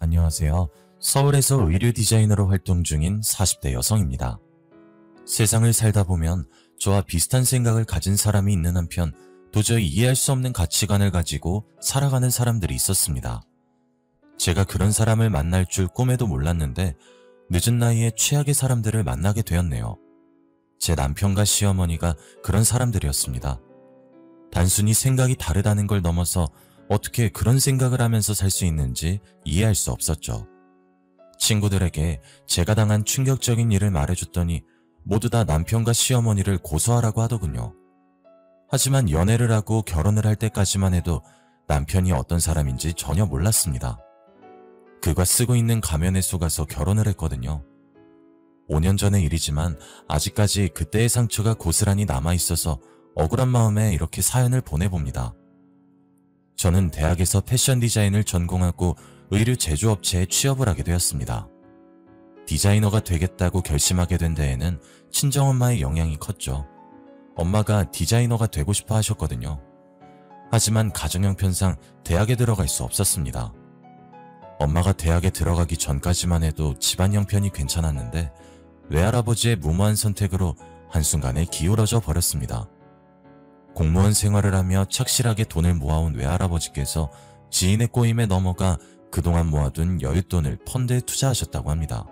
안녕하세요. 서울에서 의류 디자이너로 활동 중인 40대 여성입니다. 세상을 살다 보면 저와 비슷한 생각을 가진 사람이 있는 한편 도저히 이해할 수 없는 가치관을 가지고 살아가는 사람들이 있었습니다. 제가 그런 사람을 만날 줄 꿈에도 몰랐는데 늦은 나이에 최악의 사람들을 만나게 되었네요. 제 남편과 시어머니가 그런 사람들이었습니다. 단순히 생각이 다르다는 걸 넘어서 어떻게 그런 생각을 하면서 살 수 있는지 이해할 수 없었죠. 친구들에게 제가 당한 충격적인 일을 말해줬더니 모두 다 남편과 시어머니를 고소하라고 하더군요. 하지만 연애를 하고 결혼을 할 때까지만 해도 남편이 어떤 사람인지 전혀 몰랐습니다. 그가 쓰고 있는 가면에 속아서 결혼을 했거든요. 5년 전의 일이지만 아직까지 그때의 상처가 고스란히 남아있어서 억울한 마음에 이렇게 사연을 보내봅니다. 저는 대학에서 패션 디자인을 전공하고 의류 제조업체에 취업을 하게 되었습니다. 디자이너가 되겠다고 결심하게 된 데에는 친정엄마의 영향이 컸죠. 엄마가 디자이너가 되고 싶어 하셨거든요. 하지만 가정 형편상 대학에 들어갈 수 없었습니다. 엄마가 대학에 들어가기 전까지만 해도 집안 형편이 괜찮았는데 외할아버지의 무모한 선택으로 한순간에 기울어져 버렸습니다. 공무원 생활을 하며 착실하게 돈을 모아온 외할아버지께서 지인의 꼬임에 넘어가 그동안 모아둔 여윳돈을 펀드에 투자하셨다고 합니다.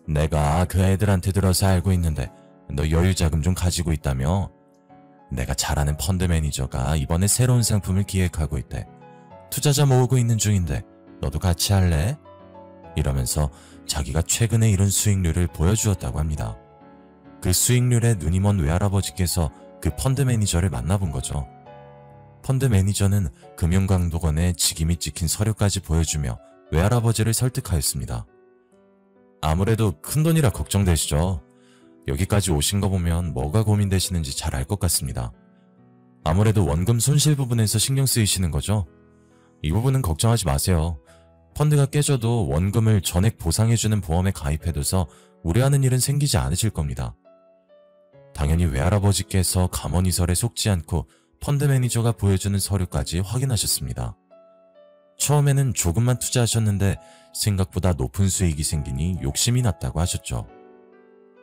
내가 그 애들한테 들어서 알고 있는데 너 여유자금 좀 가지고 있다며? 내가 잘 아는 펀드 매니저가 이번에 새로운 상품을 기획하고 있대. 투자자 모으고 있는 중인데 너도 같이 할래? 이러면서 자기가 최근에 이룬 수익률을 보여주었다고 합니다. 그 수익률에 눈이 먼 외할아버지께서 그 펀드 매니저를 만나본 거죠. 펀드 매니저는 금융감독원에 직임이 찍힌 서류까지 보여주며 외할아버지를 설득하였습니다. 아무래도 큰돈이라 걱정되시죠? 여기까지 오신 거 보면 뭐가 고민되시는지 잘 알 것 같습니다. 아무래도 원금 손실 부분에서 신경 쓰이시는 거죠? 이 부분은 걱정하지 마세요. 펀드가 깨져도 원금을 전액 보상해주는 보험에 가입해둬서 우려하는 일은 생기지 않으실 겁니다. 당연히 외할아버지께서 감언이설에 속지 않고 펀드 매니저가 보여주는 서류까지 확인하셨습니다. 처음에는 조금만 투자하셨는데 생각보다 높은 수익이 생기니 욕심이 났다고 하셨죠.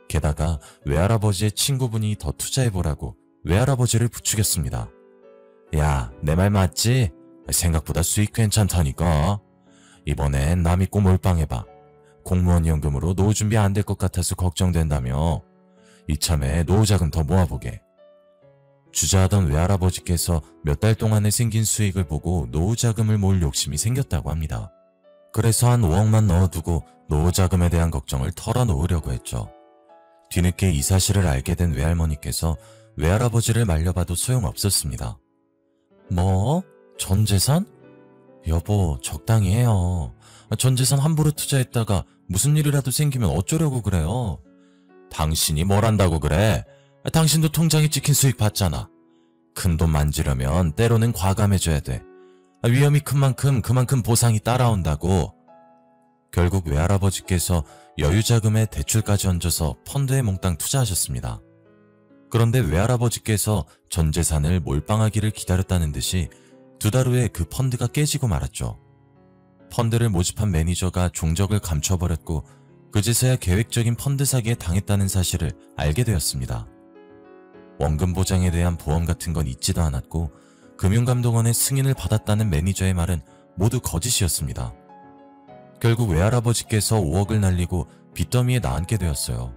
게다가 외할아버지의 친구분이 더 투자해보라고 외할아버지를 부추겼습니다. 야, 내 말 맞지? 생각보다 수익 괜찮다니까. 이번엔 나 믿고 몰빵해봐. 공무원 연금으로 노후 준비 안 될 것 같아서 걱정된다며. 이참에 노후자금 더 모아보게. 주저하던 외할아버지께서 몇 달 동안에 생긴 수익을 보고 노후자금을 모을 욕심이 생겼다고 합니다. 그래서 한 5억만 넣어두고 노후자금에 대한 걱정을 털어놓으려고 했죠. 뒤늦게 이 사실을 알게 된 외할머니께서 외할아버지를 말려봐도 소용없었습니다. 뭐? 전재산? 여보, 적당히 해요. 전재산 함부로 투자했다가 무슨 일이라도 생기면 어쩌려고 그래요? 당신이 뭘 한다고 그래? 당신도 통장에 찍힌 수익 받잖아. 큰돈 만지려면 때로는 과감해져야 돼. 위험이 큰 만큼 그만큼 보상이 따라온다고. 결국 외할아버지께서 여유자금에 대출까지 얹어서 펀드에 몽땅 투자하셨습니다. 그런데 외할아버지께서 전 재산을 몰빵하기를 기다렸다는 듯이 2달 후에 그 펀드가 깨지고 말았죠. 펀드를 모집한 매니저가 종적을 감춰버렸고 그제서야 계획적인 펀드 사기에 당했다는 사실을 알게 되었습니다. 원금 보장에 대한 보험 같은 건 있지도 않았고 금융감독원의 승인을 받았다는 매니저의 말은 모두 거짓이었습니다. 결국 외할아버지께서 5억을 날리고 빚더미에 나앉게 되었어요.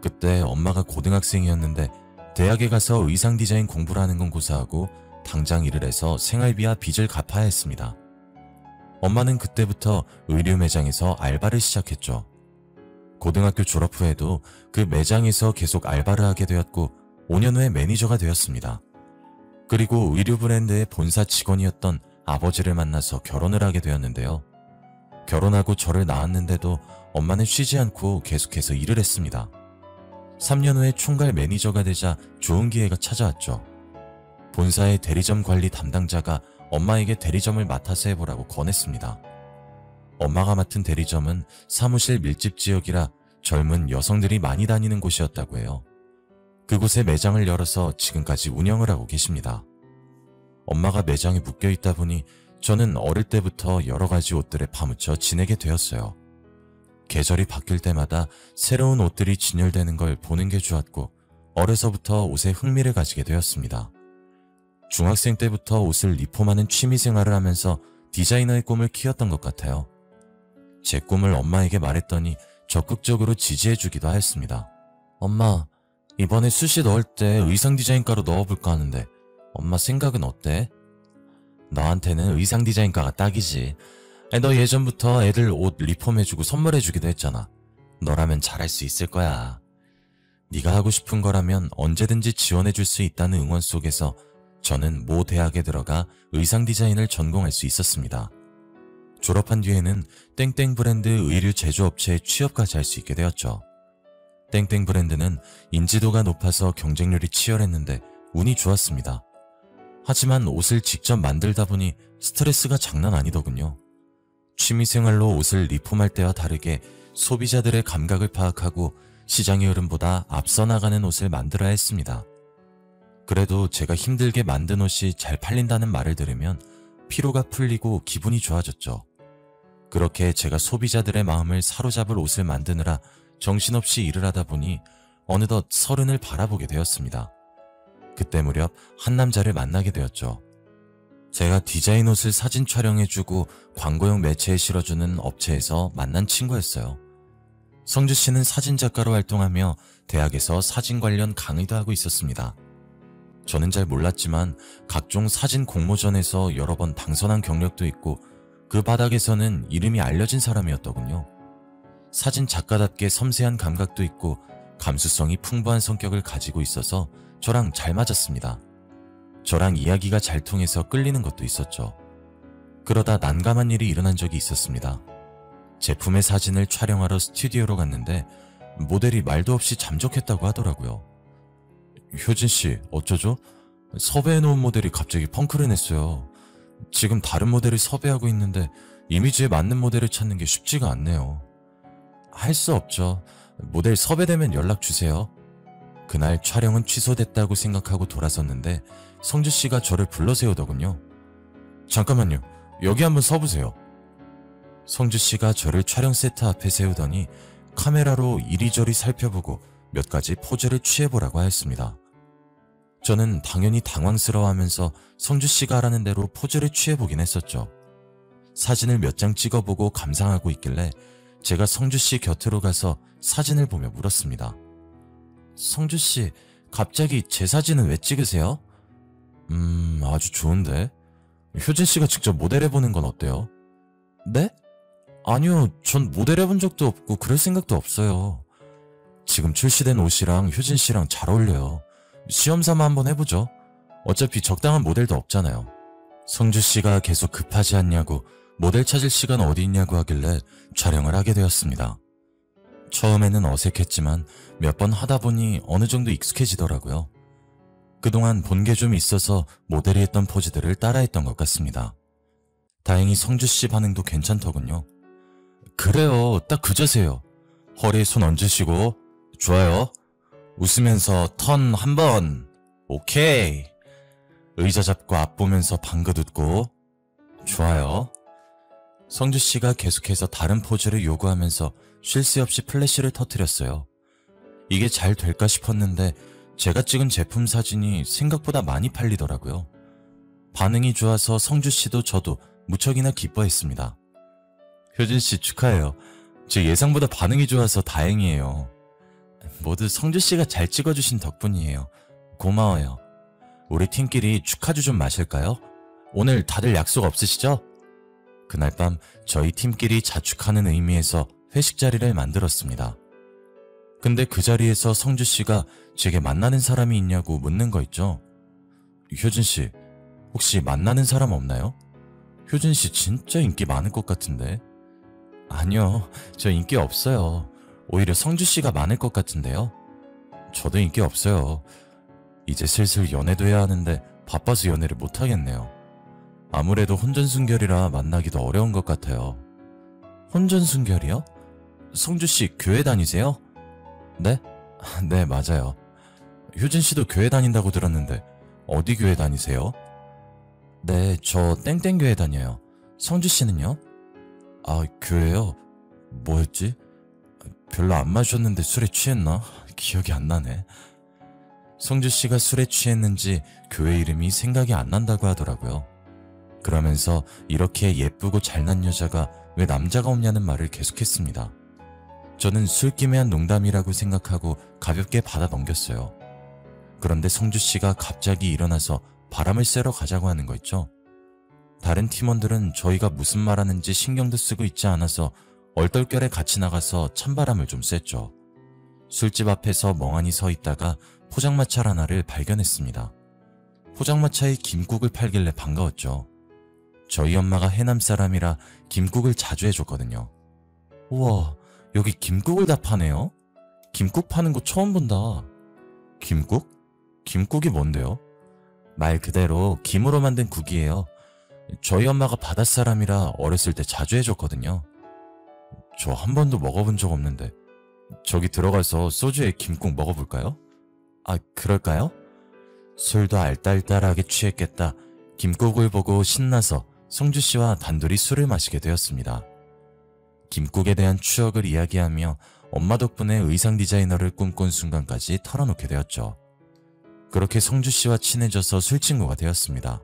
그때 엄마가 고등학생이었는데 대학에 가서 의상 디자인 공부를 하는 건 고사하고 당장 일을 해서 생활비와 빚을 갚아야 했습니다. 엄마는 그때부터 의류 매장에서 알바를 시작했죠. 고등학교 졸업 후에도 그 매장에서 계속 알바를 하게 되었고 5년 후에 매니저가 되었습니다. 그리고 의류 브랜드의 본사 직원이었던 아버지를 만나서 결혼을 하게 되었는데요. 결혼하고 저를 낳았는데도 엄마는 쉬지 않고 계속해서 일을 했습니다. 3년 후에 총괄 매니저가 되자 좋은 기회가 찾아왔죠. 본사의 대리점 관리 담당자가 엄마에게 대리점을 맡아서 해보라고 권했습니다. 엄마가 맡은 대리점은 사무실 밀집 지역이라 젊은 여성들이 많이 다니는 곳이었다고 해요. 그곳에 매장을 열어서 지금까지 운영을 하고 계십니다. 엄마가 매장에 묶여있다 보니 저는 어릴 때부터 여러 가지 옷들에 파묻혀 지내게 되었어요. 계절이 바뀔 때마다 새로운 옷들이 진열되는 걸 보는 게 좋았고 어려서부터 옷에 흥미를 가지게 되었습니다. 중학생 때부터 옷을 리폼하는 취미생활을 하면서 디자이너의 꿈을 키웠던 것 같아요. 제 꿈을 엄마에게 말했더니 적극적으로 지지해주기도 하였습니다. 엄마, 이번에 수시 넣을 때 의상 디자인과로 넣어볼까 하는데 엄마 생각은 어때? 너한테는 의상 디자인과가 딱이지. 너 예전부터 애들 옷 리폼해주고 선물해주기도 했잖아. 너라면 잘할 수 있을 거야. 네가 하고 싶은 거라면 언제든지 지원해줄 수 있다는 응원 속에서 저는 모 대학에 들어가 의상 디자인을 전공할 수 있었습니다. 졸업한 뒤에는 땡땡 브랜드 의류 제조업체에 취업까지 할 수 있게 되었죠. 땡땡 브랜드는 인지도가 높아서 경쟁률이 치열했는데 운이 좋았습니다. 하지만 옷을 직접 만들다 보니 스트레스가 장난 아니더군요. 취미생활로 옷을 리폼할 때와 다르게 소비자들의 감각을 파악하고 시장의 흐름보다 앞서 나가는 옷을 만들어야 했습니다. 그래도 제가 힘들게 만든 옷이 잘 팔린다는 말을 들으면 피로가 풀리고 기분이 좋아졌죠. 그렇게 제가 소비자들의 마음을 사로잡을 옷을 만드느라 정신없이 일을 하다 보니 어느덧 30을 바라보게 되었습니다. 그때 무렵 한 남자를 만나게 되었죠. 제가 디자인 옷을 사진 촬영해주고 광고용 매체에 실어주는 업체에서 만난 친구였어요. 성주 씨는 사진작가로 활동하며 대학에서 사진 관련 강의도 하고 있었습니다. 저는 잘 몰랐지만 각종 사진 공모전에서 여러 번 당선한 경력도 있고 그 바닥에서는 이름이 알려진 사람이었더군요. 사진 작가답게 섬세한 감각도 있고 감수성이 풍부한 성격을 가지고 있어서 저랑 잘 맞았습니다. 저랑 이야기가 잘 통해서 끌리는 것도 있었죠. 그러다 난감한 일이 일어난 적이 있었습니다. 제품의 사진을 촬영하러 스튜디오로 갔는데 모델이 말도 없이 잠적했다고 하더라고요. 효진씨, 어쩌죠? 섭외해놓은 모델이 갑자기 펑크를 냈어요. 지금 다른 모델을 섭외하고 있는데 이미지에 맞는 모델을 찾는 게 쉽지가 않네요. 할 수 없죠. 모델 섭외되면 연락주세요. 그날 촬영은 취소됐다고 생각하고 돌아섰는데 성주씨가 저를 불러세우더군요. 잠깐만요. 여기 한번 서보세요. 성주씨가 저를 촬영 세트 앞에 세우더니 카메라로 이리저리 살펴보고 몇 가지 포즈를 취해보라고 하였습니다. 저는 당연히 당황스러워하면서 성주씨가 하라는 대로 포즈를 취해보긴 했었죠. 사진을 몇 장 찍어보고 감상하고 있길래 제가 성주씨 곁으로 가서 사진을 보며 물었습니다. 성주씨, 갑자기 제 사진은 왜 찍으세요? 아주 좋은데. 효진씨가 직접 모델해보는 건 어때요? 네? 아니요, 전 모델해본 적도 없고 그럴 생각도 없어요. 지금 출시된 옷이랑 효진씨랑 잘 어울려요. 시험삼아 한번 해보죠. 어차피 적당한 모델도 없잖아요. 성주씨가 계속 급하지 않냐고 모델 찾을 시간 어디 있냐고 하길래 촬영을 하게 되었습니다. 처음에는 어색했지만 몇 번 하다 보니 어느 정도 익숙해지더라고요. 그동안 본 게 좀 있어서 모델이 했던 포즈들을 따라했던 것 같습니다. 다행히 성주씨 반응도 괜찮더군요. 그래요, 딱 그 자세요. 허리에 손 얹으시고, 좋아요. 웃으면서 턴 한 번, 오케이. 의자 잡고 앞 보면서 방긋 웃고, 좋아요. 성주씨가 계속해서 다른 포즈를 요구하면서 쉴 새 없이 플래시를 터뜨렸어요. 이게 잘 될까 싶었는데 제가 찍은 제품 사진이 생각보다 많이 팔리더라고요. 반응이 좋아서 성주씨도 저도 무척이나 기뻐했습니다. 효진씨 축하해요. 제 예상보다 반응이 좋아서 다행이에요. 모두 성주씨가 잘 찍어주신 덕분이에요. 고마워요. 우리 팀끼리 축하주 좀 마실까요? 오늘 다들 약속 없으시죠? 그날 밤 저희 팀끼리 자축하는 의미에서 회식 자리를 만들었습니다. 근데 그 자리에서 성주씨가 제게 만나는 사람이 있냐고 묻는 거 있죠? 효진씨, 혹시 만나는 사람 없나요? 효진씨 진짜 인기 많을 것 같은데. 아니요, 저 인기 없어요. 오히려 성주씨가 많을 것 같은데요. 저도 인기 없어요. 이제 슬슬 연애도 해야 하는데 바빠서 연애를 못하겠네요. 아무래도 혼전순결이라 만나기도 어려운 것 같아요. 혼전순결이요? 성주씨 교회 다니세요? 네? 네, 맞아요. 효진씨도 교회 다닌다고 들었는데 어디 교회 다니세요? 네, 저 땡땡교회 다녀요. 성주 씨는요? 아, 교회요? 뭐였지? 별로 안 마셨는데 술에 취했나? 기억이 안 나네. 성주 씨가 술에 취했는지 교회 이름이 생각이 안 난다고 하더라고요. 그러면서 이렇게 예쁘고 잘난 여자가 왜 남자가 없냐는 말을 계속했습니다. 저는 술김에 한 농담이라고 생각하고 가볍게 받아 넘겼어요. 그런데 성주 씨가 갑자기 일어나서 바람을 쐬러 가자고 하는 거 있죠? 다른 팀원들은 저희가 무슨 말하는지 신경도 쓰고 있지 않아서 얼떨결에 같이 나가서 찬바람을 좀 쐈죠. 술집 앞에서 멍하니 서 있다가 포장마차 하나를 발견했습니다. 포장마차에 김국을 팔길래 반가웠죠. 저희 엄마가 해남 사람이라 김국을 자주 해줬거든요. 우와, 여기 김국을 다 파네요? 김국 파는 거 처음 본다. 김국? 김국이 뭔데요? 말 그대로 김으로 만든 국이에요. 저희 엄마가 바닷사람이라 어렸을 때 자주 해줬거든요. 저 한 번도 먹어본 적 없는데 저기 들어가서 소주에 김국 먹어볼까요? 아, 그럴까요? 술도 알딸딸하게 취했겠다. 김국을 보고 신나서 성주씨와 단둘이 술을 마시게 되었습니다. 김국에 대한 추억을 이야기하며 엄마 덕분에 의상 디자이너를 꿈꾼 순간까지 털어놓게 되었죠. 그렇게 성주씨와 친해져서 술친구가 되었습니다.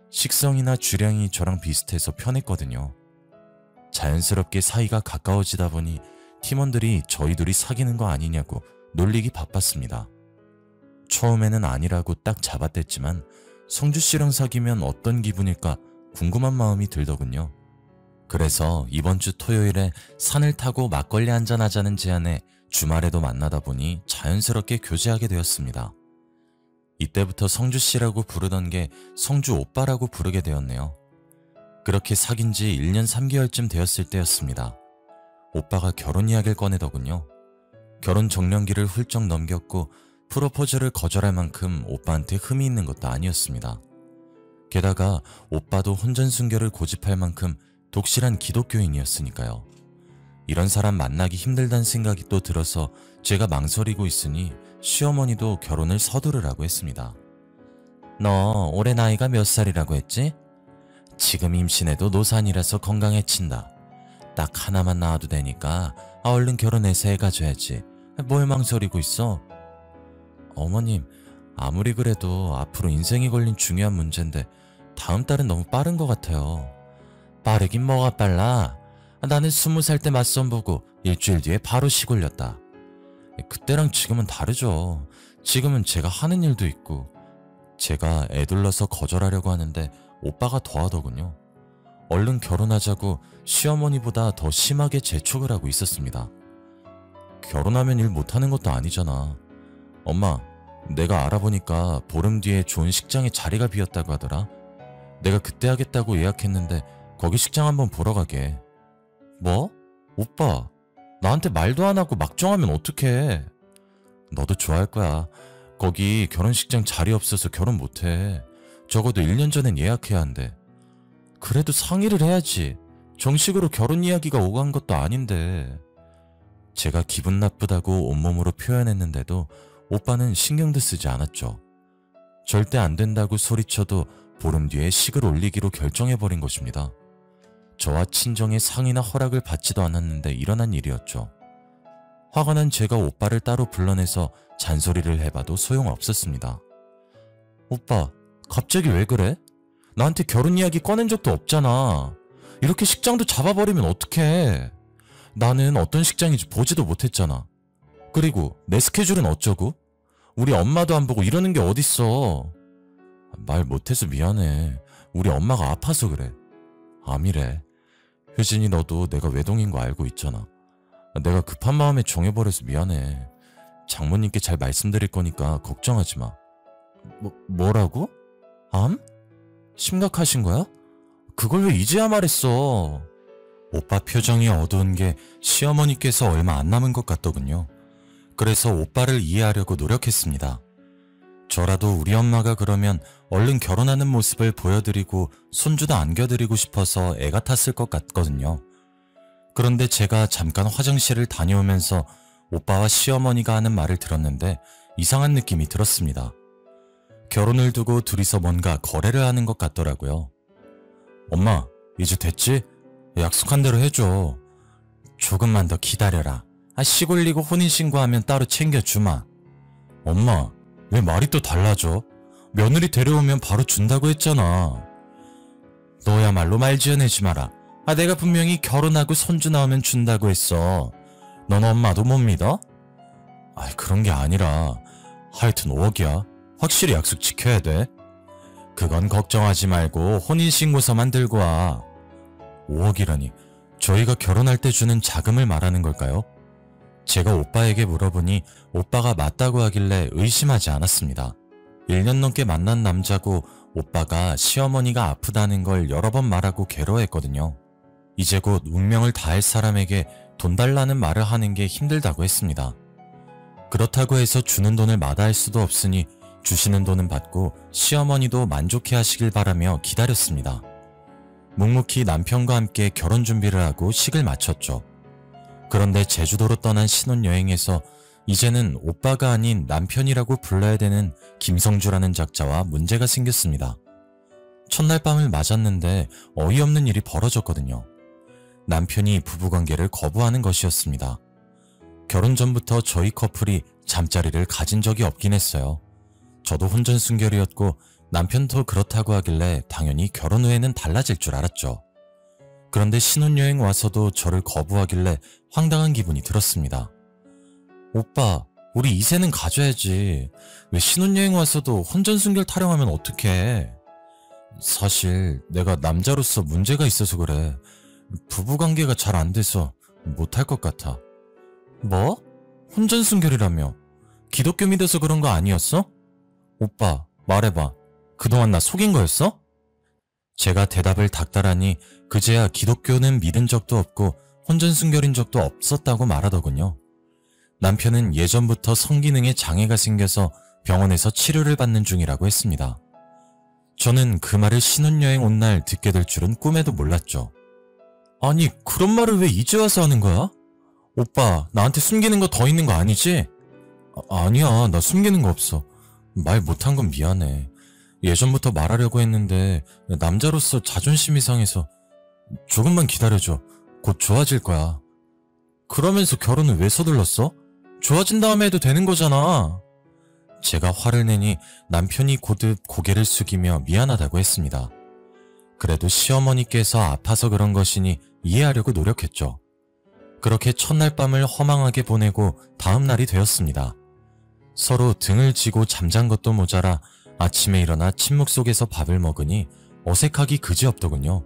식성이나 주량이 저랑 비슷해서 편했거든요. 자연스럽게 사이가 가까워지다 보니 팀원들이 저희 둘이 사귀는 거 아니냐고 놀리기 바빴습니다. 처음에는 아니라고 딱 잡아댔지만 성주씨랑 사귀면 어떤 기분일까 궁금한 마음이 들더군요. 그래서 이번 주 토요일에 산을 타고 막걸리 한잔하자는 제안에 주말에도 만나다 보니 자연스럽게 교제하게 되었습니다. 이때부터 성주씨라고 부르던 게 성주 오빠라고 부르게 되었네요. 그렇게 사귄 지 1년 3개월쯤 되었을 때였습니다. 오빠가 결혼 이야기를 꺼내더군요. 결혼 정년기를 훌쩍 넘겼고 프로포즈를 거절할 만큼 오빠한테 흠이 있는 것도 아니었습니다. 게다가 오빠도 혼전순결을 고집할 만큼 독실한 기독교인이었으니까요. 이런 사람 만나기 힘들다는 생각이 또 들어서 제가 망설이고 있으니 시어머니도 결혼을 서두르라고 했습니다. 너 올해 나이가 몇 살이라고 했지? 지금 임신해도 노산이라서 건강해친다. 딱 하나만 낳아도 되니까 얼른 결혼해서 애 가져야지. 뭘 망설이고 있어? 어머님, 아무리 그래도 앞으로 인생이 걸린 중요한 문제인데 다음 달은 너무 빠른 것 같아요. 빠르긴 뭐가 빨라? 나는 20살 때 맞선 보고 일주일 뒤에 바로 시골렸다. 그때랑 지금은 다르죠. 지금은 제가 하는 일도 있고. 제가 애둘러서 거절하려고 하는데 오빠가 더하더군요. 얼른 결혼하자고 시어머니보다 더 심하게 재촉을 하고 있었습니다. 결혼하면 일 못하는 것도 아니잖아. 엄마, 내가 알아보니까 보름 뒤에 좋은 식장에 자리가 비었다고 하더라. 내가 그때 하겠다고 예약했는데 거기 식장 한번 보러 가게. 뭐? 오빠, 나한테 말도 안 하고 막 정하면 어떡해. 너도 좋아할 거야. 거기 결혼식장 자리 없어서 결혼 못해. 적어도 1년 전엔 예약해야 한대. 그래도 상의를 해야지. 정식으로 결혼 이야기가 오간 것도 아닌데. 제가 기분 나쁘다고 온몸으로 표현했는데도 오빠는 신경도 쓰지 않았죠. 절대 안 된다고 소리쳐도 보름 뒤에 식을 올리기로 결정해버린 것입니다. 저와 친정의 상의나 허락을 받지도 않았는데 일어난 일이었죠. 화가 난 제가 오빠를 따로 불러내서 잔소리를 해봐도 소용없었습니다. 오빠, 갑자기 왜 그래? 나한테 결혼 이야기 꺼낸 적도 없잖아. 이렇게 식장도 잡아버리면 어떡해. 나는 어떤 식장인지 보지도 못했잖아. 그리고 내 스케줄은 어쩌고? 우리 엄마도 안 보고 이러는 게 어딨어. 말 못해서 미안해. 우리 엄마가 아파서 그래. 암이래. 효진이, 너도 내가 외동인 거 알고 있잖아. 내가 급한 마음에 정해버려서 미안해. 장모님께 잘 말씀드릴 거니까 걱정하지 마. 뭐라고? 암? 심각하신 거야? 그걸 왜 이제야 말했어? 오빠 표정이 어두운 게 시어머니께서 얼마 안 남은 것 같더군요. 그래서 오빠를 이해하려고 노력했습니다. 저라도 우리 엄마가 그러면 얼른 결혼하는 모습을 보여드리고 손주도 안겨드리고 싶어서 애가 탔을 것 같거든요. 그런데 제가 잠깐 화장실을 다녀오면서 오빠와 시어머니가 하는 말을 들었는데 이상한 느낌이 들었습니다. 결혼을 두고 둘이서 뭔가 거래를 하는 것 같더라고요. 엄마, 이제 됐지? 약속한 대로 해줘. 조금만 더 기다려라. 씨 골리고 혼인신고하면 따로 챙겨주마. 엄마, 왜 말이 또 달라져? 며느리 데려오면 바로 준다고 했잖아. 너야말로 말 지어내지 마라. 내가 분명히 결혼하고 손주 나오면 준다고 했어. 넌 엄마도 못 믿어? 그런 게 아니라 하여튼 5억이야. 확실히 약속 지켜야 돼. 그건 걱정하지 말고 혼인신고서만 들고 와. 5억이라니 저희가 결혼할 때 주는 자금을 말하는 걸까요? 제가 오빠에게 물어보니 오빠가 맞다고 하길래 의심하지 않았습니다. 1년 넘게 만난 남자고 오빠가 시어머니가 아프다는 걸 여러 번 말하고 괴로워했거든요. 이제 곧 운명을 다할 사람에게 돈 달라는 말을 하는 게 힘들다고 했습니다. 그렇다고 해서 주는 돈을 마다할 수도 없으니 주시는 돈은 받고 시어머니도 만족해 하시길 바라며 기다렸습니다. 묵묵히 남편과 함께 결혼 준비를 하고 식을 마쳤죠. 그런데 제주도로 떠난 신혼여행에서 이제는 오빠가 아닌 남편이라고 불러야 되는 김성주라는 작자와 문제가 생겼습니다. 첫날 밤을 맞았는데 어이없는 일이 벌어졌거든요. 남편이 부부관계를 거부하는 것이었습니다. 결혼 전부터 저희 커플이 잠자리를 가진 적이 없긴 했어요. 저도 혼전순결이었고 남편도 그렇다고 하길래 당연히 결혼 후에는 달라질 줄 알았죠. 그런데 신혼여행 와서도 저를 거부하길래 황당한 기분이 들었습니다. 오빠, 우리 이세는 가져야지. 왜 신혼여행 와서도 혼전순결 타령하면 어떡해. 사실 내가 남자로서 문제가 있어서 그래. 부부관계가 잘 안 돼서 못할 것 같아. 뭐? 혼전순결이라며? 기독교 믿어서 그런 거 아니었어? 오빠, 말해봐. 그동안 나 속인 거였어? 제가 대답을 닥달하니 그제야 기독교는 믿은 적도 없고 혼전순결인 적도 없었다고 말하더군요. 남편은 예전부터 성기능에 장애가 생겨서 병원에서 치료를 받는 중이라고 했습니다. 저는 그 말을 신혼여행 온 날 듣게 될 줄은 꿈에도 몰랐죠. 아니, 그런 말을 왜 이제 와서 하는 거야? 오빠, 나한테 숨기는 거 더 있는 거 아니지? 아니야, 나 숨기는 거 없어. 말 못한 건 미안해. 예전부터 말하려고 했는데 남자로서 자존심이 상해서. 조금만 기다려줘. 곧 좋아질 거야. 그러면서 결혼을 왜 서둘렀어? 좋아진 다음에 해도 되는 거잖아. 제가 화를 내니 남편이 고듭 고개를 숙이며 미안하다고 했습니다. 그래도 시어머니께서 아파서 그런 것이니 이해하려고 노력했죠. 그렇게 첫날 밤을 허망하게 보내고 다음 날이 되었습니다. 서로 등을 지고 잠잔 것도 모자라 아침에 일어나 침묵 속에서 밥을 먹으니 어색하기 그지없더군요.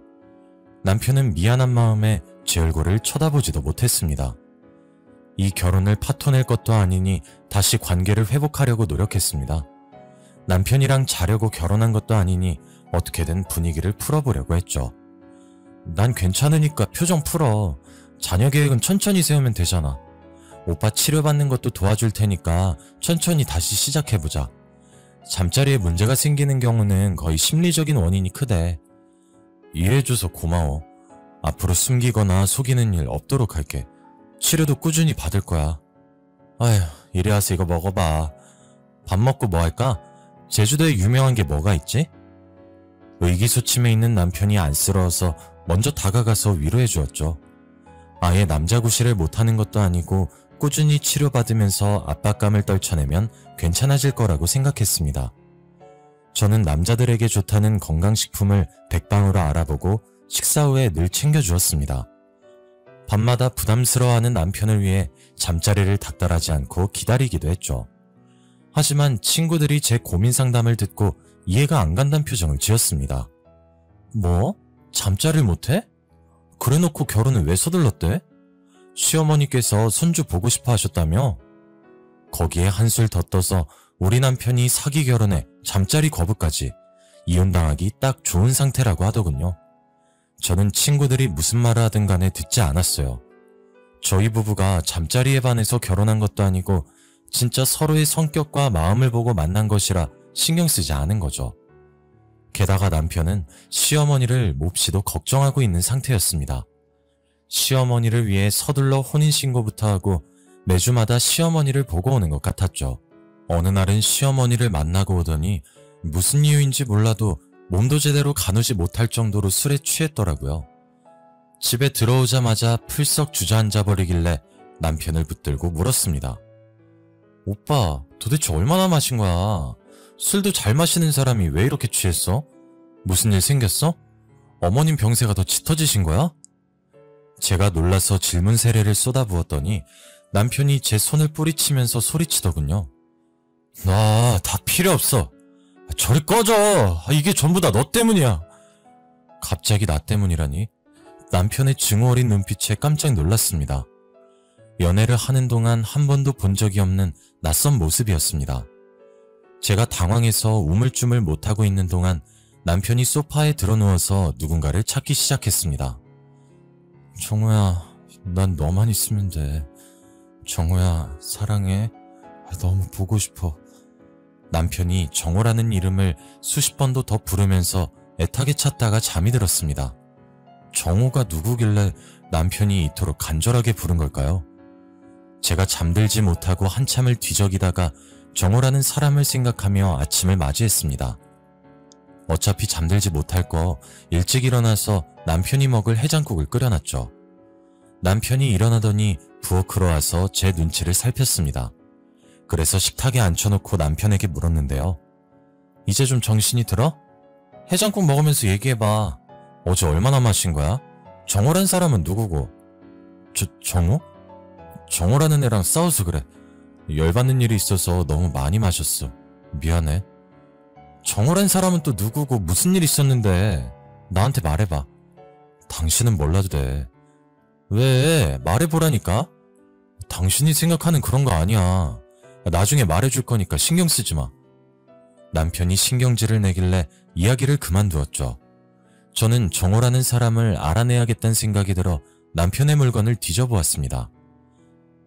남편은 미안한 마음에 제 얼굴을 쳐다보지도 못했습니다. 이 결혼을 파토낼 것도 아니니 다시 관계를 회복하려고 노력했습니다. 남편이랑 자려고 결혼한 것도 아니니 어떻게든 분위기를 풀어보려고 했죠. 난 괜찮으니까 표정 풀어. 자녀 계획은 천천히 세우면 되잖아. 오빠 치료받는 것도 도와줄 테니까 천천히 다시 시작해보자. 잠자리에 문제가 생기는 경우는 거의 심리적인 원인이 크대. 이해해줘서 고마워. 앞으로 숨기거나 속이는 일 없도록 할게. 치료도 꾸준히 받을 거야. 아휴, 이리 와서 이거 먹어봐. 밥 먹고 뭐 할까? 제주도에 유명한 게 뭐가 있지? 의기소침해 있는 남편이 안쓰러워서 먼저 다가가서 위로해 주었죠. 아예 남자구실을 못하는 것도 아니고 꾸준히 치료받으면서 압박감을 떨쳐내면 괜찮아질 거라고 생각했습니다. 저는 남자들에게 좋다는 건강식품을 백방으로 알아보고 식사 후에 늘 챙겨주었습니다. 밤마다 부담스러워하는 남편을 위해 잠자리를 닥달하지 않고 기다리기도 했죠. 하지만 친구들이 제 고민 상담을 듣고 이해가 안 간다는 표정을 지었습니다. 뭐? 잠자리를 못해? 그래놓고 결혼을 왜 서둘렀대? 시어머니께서 손주 보고 싶어 하셨다며? 거기에 한술 더 떠서 우리 남편이 사기 결혼에 잠자리 거부까지 이혼당하기 딱 좋은 상태라고 하더군요. 저는 친구들이 무슨 말을 하든 간에 듣지 않았어요. 저희 부부가 잠자리에 반해서 결혼한 것도 아니고 진짜 서로의 성격과 마음을 보고 만난 것이라 신경 쓰지 않은 거죠. 게다가 남편은 시어머니를 몹시도 걱정하고 있는 상태였습니다. 시어머니를 위해 서둘러 혼인신고부터 하고 매주마다 시어머니를 보고 오는 것 같았죠. 어느 날은 시어머니를 만나고 오더니 무슨 이유인지 몰라도 몸도 제대로 가누지 못할 정도로 술에 취했더라고요. 집에 들어오자마자 풀썩 주저앉아 버리길래 남편을 붙들고 물었습니다. 오빠, 도대체 얼마나 마신 거야? 술도 잘 마시는 사람이 왜 이렇게 취했어? 무슨 일 생겼어? 어머님 병세가 더 짙어지신 거야? 제가 놀라서 질문 세례를 쏟아부었더니 남편이 제 손을 뿌리치면서 소리치더군요. 나 다 필요 없어. 저리 꺼져. 이게 전부 다 너 때문이야. 갑자기 나 때문이라니? 남편의 증오 어린 눈빛에 깜짝 놀랐습니다. 연애를 하는 동안 한 번도 본 적이 없는 낯선 모습이었습니다. 제가 당황해서 우물쭈물 못하고 있는 동안 남편이 소파에 드러누워서 누군가를 찾기 시작했습니다. 정우야, 난 너만 있으면 돼. 정우야, 사랑해. 너무 보고 싶어. 남편이 정우라는 이름을 수십 번도 더 부르면서 애타게 찾다가 잠이 들었습니다. 정우가 누구길래 남편이 이토록 간절하게 부른 걸까요? 제가 잠들지 못하고 한참을 뒤적이다가 정우라는 사람을 생각하며 아침을 맞이했습니다. 어차피 잠들지 못할 거 일찍 일어나서 남편이 먹을 해장국을 끓여놨죠. 남편이 일어나더니 부엌으로 와서 제 눈치를 살폈습니다. 그래서 식탁에 앉혀놓고 남편에게 물었는데요. 이제 좀 정신이 들어? 해장국 먹으면서 얘기해봐. 어제 얼마나 마신 거야? 정호란 사람은 누구고? 정호? 정호라는 애랑 싸워서 그래. 열받는 일이 있어서 너무 많이 마셨어. 미안해. 정호란 사람은 또 누구고 무슨 일 있었는데? 나한테 말해봐. 당신은 몰라도 돼. 왜? 말해보라니까? 당신이 생각하는 그런 거 아니야. 나중에 말해줄 거니까 신경 쓰지 마. 남편이 신경질을 내길래 이야기를 그만두었죠. 저는 정호라는 사람을 알아내야겠다는 생각이 들어 남편의 물건을 뒤져보았습니다.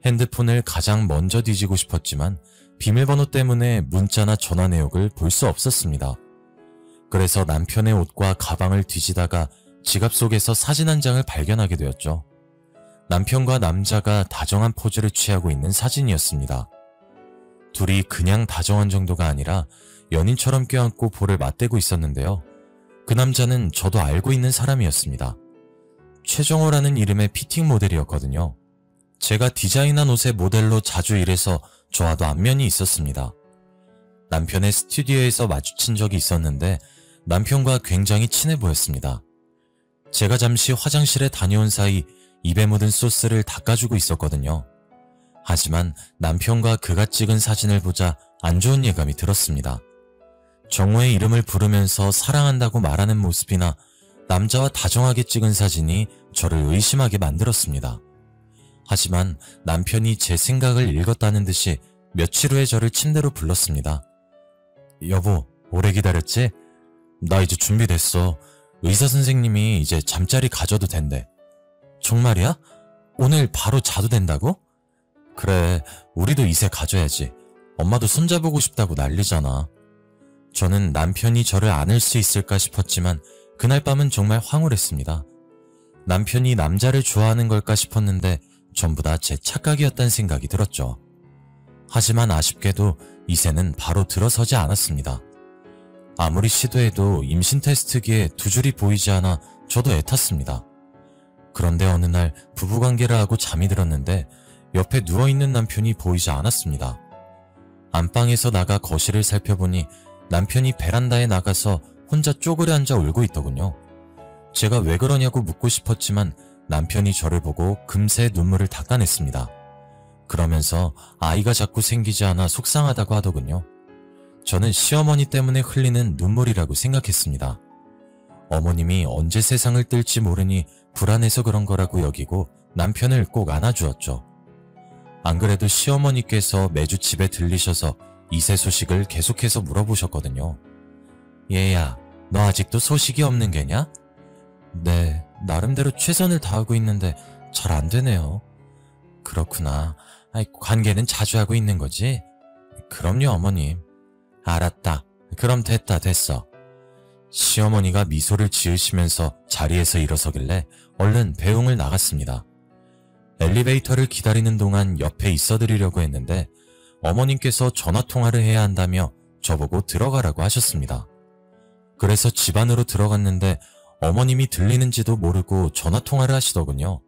핸드폰을 가장 먼저 뒤지고 싶었지만 비밀번호 때문에 문자나 전화 내역을 볼 수 없었습니다. 그래서 남편의 옷과 가방을 뒤지다가 지갑 속에서 사진 한 장을 발견하게 되었죠. 남편과 남자가 다정한 포즈를 취하고 있는 사진이었습니다. 둘이 그냥 다정한 정도가 아니라 연인처럼 껴안고 볼을 맞대고 있었는데요. 그 남자는 저도 알고 있는 사람이었습니다. 최정호라는 이름의 피팅 모델이었거든요. 제가 디자인한 옷의 모델로 자주 일해서 저와도 안면이 있었습니다. 남편의 스튜디오에서 마주친 적이 있었는데 남편과 굉장히 친해 보였습니다. 제가 잠시 화장실에 다녀온 사이 입에 묻은 소스를 닦아주고 있었거든요. 하지만 남편과 그가 찍은 사진을 보자 안 좋은 예감이 들었습니다. 정호의 이름을 부르면서 사랑한다고 말하는 모습이나 남자와 다정하게 찍은 사진이 저를 의심하게 만들었습니다. 하지만 남편이 제 생각을 읽었다는 듯이 며칠 후에 저를 침대로 불렀습니다. 여보, 오래 기다렸지? 나 이제 준비됐어. 의사 선생님이 이제 잠자리 가져도 된대. 정말이야? 오늘 바로 자도 된다고? 그래, 우리도 이제 가져야지. 엄마도 손잡고 싶다고 난리잖아. 저는 남편이 저를 안을 수 있을까 싶었지만 그날 밤은 정말 황홀했습니다. 남편이 남자를 좋아하는 걸까 싶었는데 전부 다 제 착각이었다는 생각이 들었죠. 하지만 아쉽게도 이새는 바로 들어서지 않았습니다. 아무리 시도해도 임신 테스트기에 두 줄이 보이지 않아 저도 애탔습니다. 그런데 어느 날 부부관계를 하고 잠이 들었는데 옆에 누워있는 남편이 보이지 않았습니다. 안방에서 나가 거실을 살펴보니 남편이 베란다에 나가서 혼자 쪼그려 앉아 울고 있더군요. 제가 왜 그러냐고 묻고 싶었지만 남편이 저를 보고 금세 눈물을 닦아냈습니다. 그러면서 아이가 자꾸 생기지 않아 속상하다고 하더군요. 저는 시어머니 때문에 흘리는 눈물이라고 생각했습니다. 어머님이 언제 세상을 뜰지 모르니 불안해서 그런 거라고 여기고 남편을 꼭 안아주었죠. 안 그래도 시어머니께서 매주 집에 들리셔서 이세 소식을 계속해서 물어보셨거든요. 얘야, 너 아직도 소식이 없는 게냐? 네, 나름대로 최선을 다하고 있는데 잘 안 되네요. 그렇구나. 관계는 자주 하고 있는 거지? 그럼요, 어머님. 알았다. 그럼 됐어. 시어머니가 미소를 지으시면서 자리에서 일어서길래 얼른 배웅을 나갔습니다. 엘리베이터를 기다리는 동안 옆에 있어드리려고 했는데 어머님께서 전화통화를 해야 한다며 저보고 들어가라고 하셨습니다. 그래서 집 안으로 들어갔는데 어머님이 들리는지도 모르고 전화통화를 하시더군요.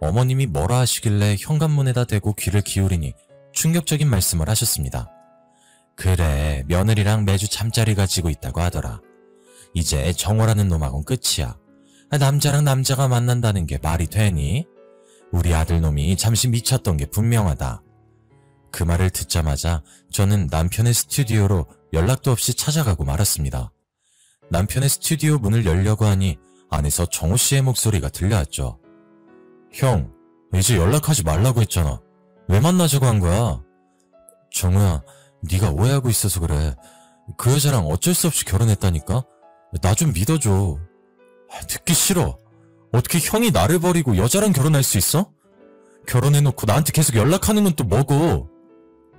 어머님이 뭐라 하시길래 현관문에다 대고 귀를 기울이니 충격적인 말씀을 하셨습니다. 그래, 며느리랑 매주 잠자리 가지고 있다고 하더라. 이제 정호라는 놈하고는 끝이야. 남자랑 남자가 만난다는 게 말이 되니? 우리 아들놈이 잠시 미쳤던 게 분명하다. 그 말을 듣자마자 저는 남편의 스튜디오로 연락도 없이 찾아가고 말았습니다. 남편의 스튜디오 문을 열려고 하니 안에서 정호 씨의 목소리가 들려왔죠. 형, 이제 연락하지 말라고 했잖아. 왜 만나자고 한 거야? 정우야, 네가 오해하고 있어서 그래. 그 여자랑 어쩔 수 없이 결혼했다니까? 나 좀 믿어줘. 듣기 싫어. 어떻게 형이 나를 버리고 여자랑 결혼할 수 있어? 결혼해놓고 나한테 계속 연락하는 건 또 뭐고?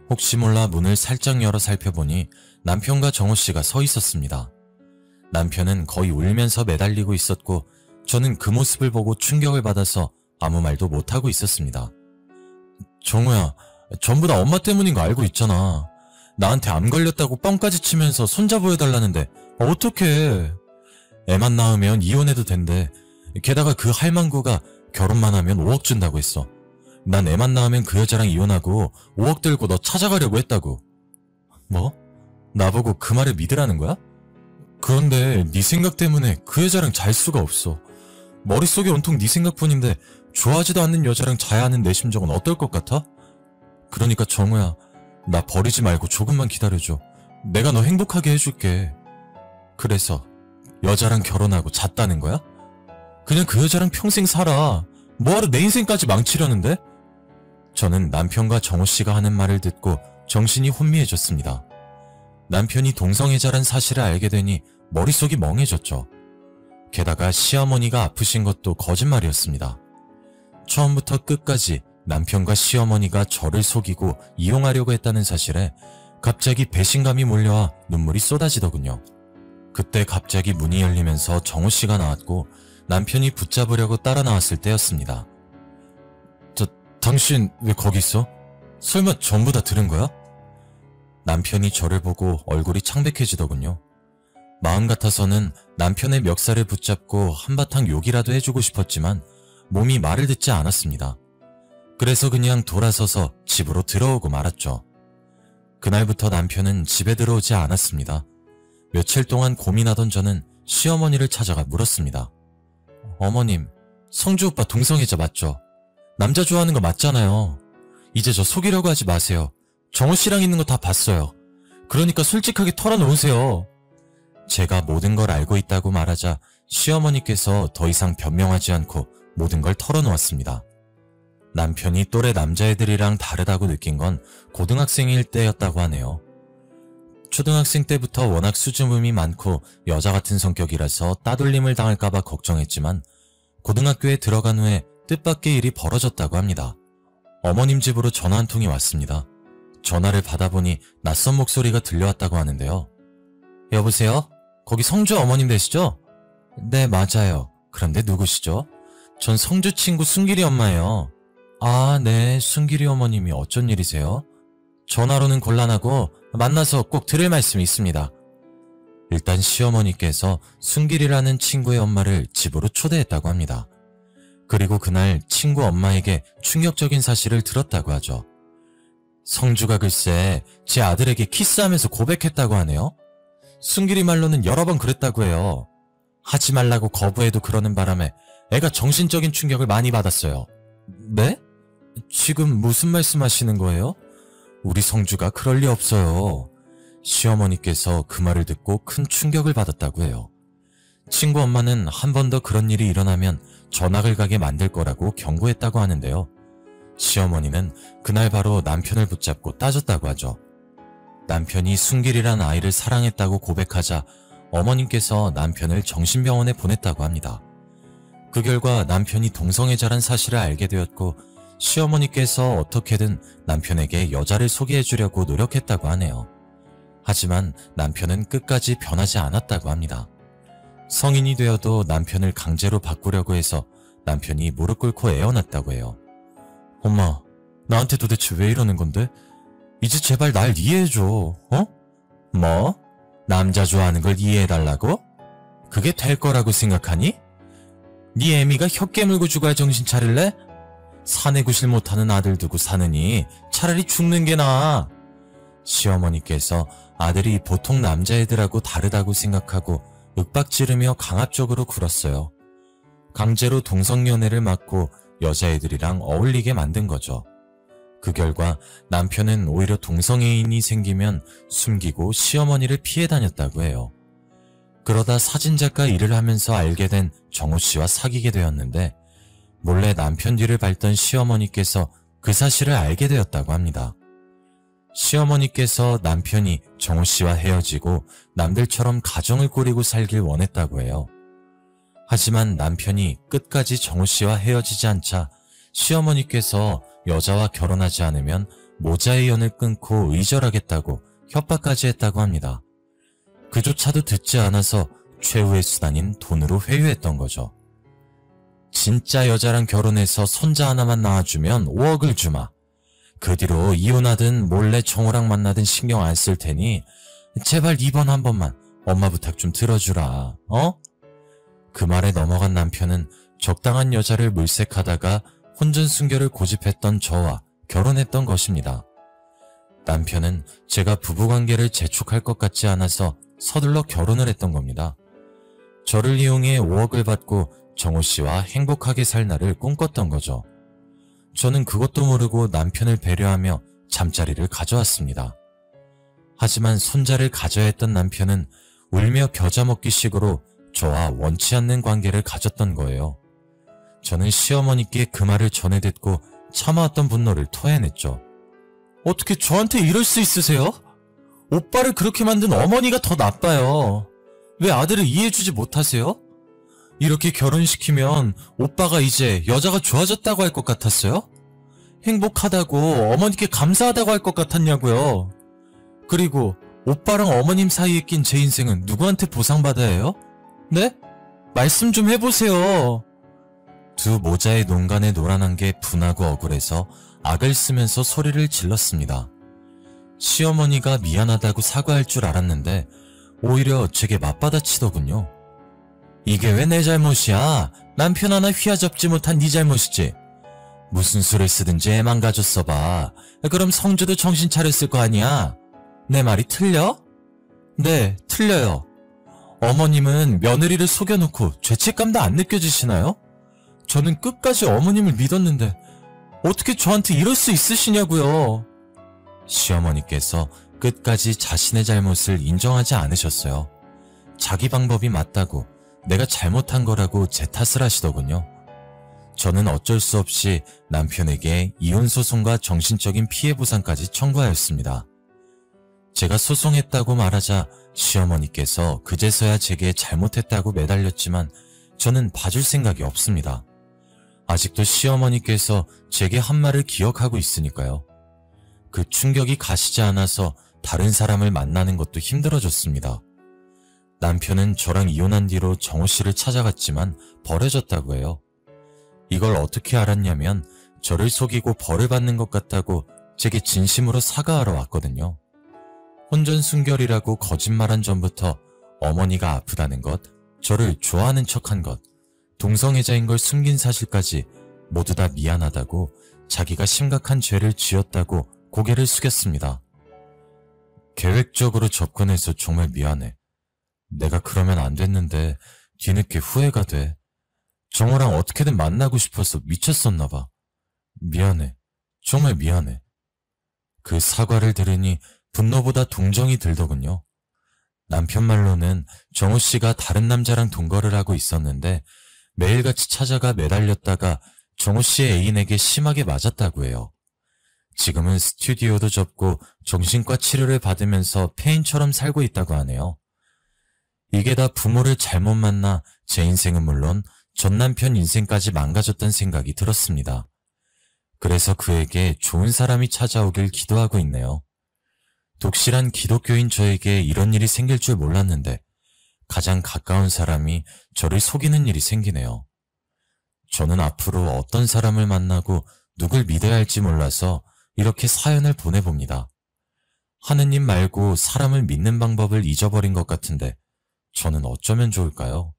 혹시 몰라 문을 살짝 열어 살펴보니 남편과 정호 씨가 서 있었습니다. 남편은 거의 울면서 매달리고 있었고 저는 그 모습을 보고 충격을 받아서 아무 말도 못하고 있었습니다. 정우야, 전부 다 엄마 때문인 거 알고 있잖아. 나한테 암 걸렸다고 뻥까지 치면서 손잡아 해달라는데 어떡해. 애만 낳으면 이혼해도 된대. 게다가 그 할망구가 결혼만 하면 5억 준다고 했어. 난 애만 낳으면 그 여자랑 이혼하고 5억 들고 너 찾아가려고 했다고. 뭐? 나보고 그 말을 믿으라는 거야? 그런데 네 생각 때문에 그 여자랑 잘 수가 없어. 머릿속에 온통 네 생각뿐인데 좋아하지도 않는 여자랑 자야 하는 내 심정은 어떨 것 같아? 그러니까 정우야, 나 버리지 말고 조금만 기다려줘. 내가 너 행복하게 해줄게. 그래서 여자랑 결혼하고 잤다는 거야? 그냥 그 여자랑 평생 살아. 뭐하러 내 인생까지 망치려는데? 저는 남편과 정호씨가 하는 말을 듣고 정신이 혼미해졌습니다. 남편이 동성애자란 사실을 알게 되니 머릿속이 멍해졌죠. 게다가 시어머니가 아프신 것도 거짓말이었습니다. 처음부터 끝까지 남편과 시어머니가 저를 속이고 이용하려고 했다는 사실에 갑자기 배신감이 몰려와 눈물이 쏟아지더군요. 그때 갑자기 문이 열리면서 정호씨가 나왔고 남편이 붙잡으려고 따라 나왔을 때였습니다. 당신 왜 거기 있어? 설마 전부 다 들은 거야? 남편이 저를 보고 얼굴이 창백해지더군요. 마음 같아서는 남편의 멱살을 붙잡고 한바탕 욕이라도 해주고 싶었지만 몸이 말을 듣지 않았습니다. 그래서 그냥 돌아서서 집으로 들어오고 말았죠. 그날부터 남편은 집에 들어오지 않았습니다. 며칠 동안 고민하던 저는 시어머니를 찾아가 물었습니다. 어머님, 성주 오빠 동성애자 맞죠? 남자 좋아하는 거 맞잖아요. 이제 저 속이려고 하지 마세요. 정호 씨랑 있는 거 다 봤어요. 그러니까 솔직하게 털어놓으세요. 제가 모든 걸 알고 있다고 말하자 시어머니께서 더 이상 변명하지 않고 모든 걸 털어놓았습니다. 남편이 또래 남자애들이랑 다르다고 느낀 건 고등학생일 때였다고 하네요. 초등학생 때부터 워낙 수줍음이 많고 여자 같은 성격이라서 따돌림을 당할까봐 걱정했지만 고등학교에 들어간 후에 뜻밖의 일이 벌어졌다고 합니다. 어머님 집으로 전화 한 통이 왔습니다. 전화를 받아보니 낯선 목소리가 들려왔다고 하는데요. 여보세요? 거기 성주 어머님 되시죠? 네, 맞아요. 그런데 누구시죠? 전 성주 친구 순길이 엄마예요. 아, 네, 순길이 어머님이 어쩐 일이세요? 전화로는 곤란하고 만나서 꼭 드릴 말씀이 있습니다. 일단 시어머니께서 순길이라는 친구의 엄마를 집으로 초대했다고 합니다. 그리고 그날 친구 엄마에게 충격적인 사실을 들었다고 하죠. 성주가 글쎄 제 아들에게 키스하면서 고백했다고 하네요. 순길이 말로는 여러 번 그랬다고 해요. 하지 말라고 거부해도 그러는 바람에 애가 정신적인 충격을 많이 받았어요. 네? 지금 무슨 말씀하시는 거예요? 우리 성주가 그럴 리 없어요. 시어머니께서 그 말을 듣고 큰 충격을 받았다고 해요. 친구 엄마는 한 번 더 그런 일이 일어나면 전학을 가게 만들 거라고 경고했다고 하는데요. 시어머니는 그날 바로 남편을 붙잡고 따졌다고 하죠. 남편이 순길이란 아이를 사랑했다고 고백하자 어머님께서 남편을 정신병원에 보냈다고 합니다. 그 결과 남편이 동성애자란 사실을 알게 되었고 시어머니께서 어떻게든 남편에게 여자를 소개해주려고 노력했다고 하네요. 하지만 남편은 끝까지 변하지 않았다고 합니다. 성인이 되어도 남편을 강제로 바꾸려고 해서 남편이 무릎 꿇고 애원했다고 해요. 엄마, 나한테 도대체 왜 이러는 건데? 이제 제발 날 이해해줘, 어? 뭐? 남자 좋아하는 걸 이해해달라고? 그게 될 거라고 생각하니? 네 애미가 혀 깨물고 죽어야 정신 차릴래? 사내 구실 못하는 아들 두고 사느니 차라리 죽는 게 나아. 시어머니께서 아들이 보통 남자애들하고 다르다고 생각하고 윽박지르며 강압적으로 굴었어요. 강제로 동성연애를 막고 여자애들이랑 어울리게 만든 거죠. 그 결과 남편은 오히려 동성애인이 생기면 숨기고 시어머니를 피해 다녔다고 해요. 그러다 사진작가 일을 하면서 알게 된 정호 씨와 사귀게 되었는데 몰래 남편 뒤를 밟던 시어머니께서 그 사실을 알게 되었다고 합니다. 시어머니께서 남편이 정호 씨와 헤어지고 남들처럼 가정을 꾸리고 살길 원했다고 해요. 하지만 남편이 끝까지 정호 씨와 헤어지지 않자 시어머니께서 여자와 결혼하지 않으면 모자의 연을 끊고 의절하겠다고 협박까지 했다고 합니다. 그조차도 듣지 않아서 최후의 수단인 돈으로 회유했던 거죠. 진짜 여자랑 결혼해서 손자 하나만 낳아주면 5억을 주마. 그 뒤로 이혼하든 몰래 정호랑 만나든 신경 안 쓸 테니 제발 이번 한 번만 엄마 부탁 좀 들어주라. 그 말에 넘어간 남편은 적당한 여자를 물색하다가 혼전순결을 고집했던 저와 결혼했던 것입니다. 남편은 제가 부부관계를 재촉할 것 같지 않아서 서둘러 결혼을 했던 겁니다. 저를 이용해 5억을 받고 정호 씨와 행복하게 살 날을 꿈꿨던 거죠. 저는 그것도 모르고 남편을 배려하며 잠자리를 가져왔습니다. 하지만 손자를 가져야 했던 남편은 울며 겨자 먹기 식으로 저와 원치 않는 관계를 가졌던 거예요. 저는 시어머니께 그 말을 전해 듣고 참아왔던 분노를 토해냈죠. 어떻게 저한테 이럴 수 있으세요? 오빠를 그렇게 만든 어머니가 더 나빠요. 왜 아들을 이해해주지 못하세요? 이렇게 결혼시키면 오빠가 이제 여자가 좋아졌다고 할 것 같았어요? 행복하다고 어머니께 감사하다고 할 것 같았냐고요. 그리고 오빠랑 어머님 사이에 낀 제 인생은 누구한테 보상받아야 해요? 네? 말씀 좀 해보세요. 두 모자의 농간에 놀아난 게 분하고 억울해서 악을 쓰면서 소리를 질렀습니다. 시어머니가 미안하다고 사과할 줄 알았는데 오히려 제게 맞받아치더군요. 이게 왜 내 잘못이야? 남편 하나 휘어잡지 못한 네 잘못이지. 무슨 수를 쓰든지 애만 가졌어 봐. 그럼 성주도 정신 차렸을 거 아니야? 내 말이 틀려? 네, 틀려요. 어머님은 며느리를 속여놓고 죄책감도 안 느껴지시나요? 저는 끝까지 어머님을 믿었는데 어떻게 저한테 이럴 수 있으시냐고요. 시어머니께서 끝까지 자신의 잘못을 인정하지 않으셨어요. 자기 방법이 맞다고, 내가 잘못한 거라고 제 탓을 하시더군요. 저는 어쩔 수 없이 남편에게 이혼소송과 정신적인 피해 보상까지 청구하였습니다. 제가 소송했다고 말하자 시어머니께서 그제서야 제게 잘못했다고 매달렸지만 저는 봐줄 생각이 없습니다. 아직도 시어머니께서 제게 한 말을 기억하고 있으니까요. 그 충격이 가시지 않아서 다른 사람을 만나는 것도 힘들어졌습니다. 남편은 저랑 이혼한 뒤로 정호 씨를 찾아갔지만 버려졌다고 해요. 이걸 어떻게 알았냐면 저를 속이고 벌을 받는 것 같다고 제게 진심으로 사과하러 왔거든요. 혼전순결이라고 거짓말한 전부터 어머니가 아프다는 것, 저를 좋아하는 척한 것, 동성애자인 걸 숨긴 사실까지 모두 다 미안하다고 자기가 심각한 죄를 지었다고 고개를 숙였습니다. 계획적으로 접근해서 정말 미안해. 내가 그러면 안 됐는데 뒤늦게 후회가 돼. 정호랑 어떻게든 만나고 싶어서 미쳤었나 봐. 미안해. 정말 미안해. 그 사과를 들으니 분노보다 동정이 들더군요. 남편 말로는 정호 씨가 다른 남자랑 동거를 하고 있었는데 매일같이 찾아가 매달렸다가 정호 씨의 애인에게 심하게 맞았다고 해요. 지금은 스튜디오도 접고 정신과 치료를 받으면서 폐인처럼 살고 있다고 하네요. 이게 다 부모를 잘못 만나 제 인생은 물론 전 남편 인생까지 망가졌던 생각이 들었습니다. 그래서 그에게 좋은 사람이 찾아오길 기도하고 있네요. 독실한 기독교인 저에게 이런 일이 생길 줄 몰랐는데 가장 가까운 사람이 저를 속이는 일이 생기네요. 저는 앞으로 어떤 사람을 만나고 누굴 믿어야 할지 몰라서 이렇게 사연을 보내봅니다. 하느님 말고 사람을 믿는 방법을 잊어버린 것 같은데 저는 어쩌면 좋을까요?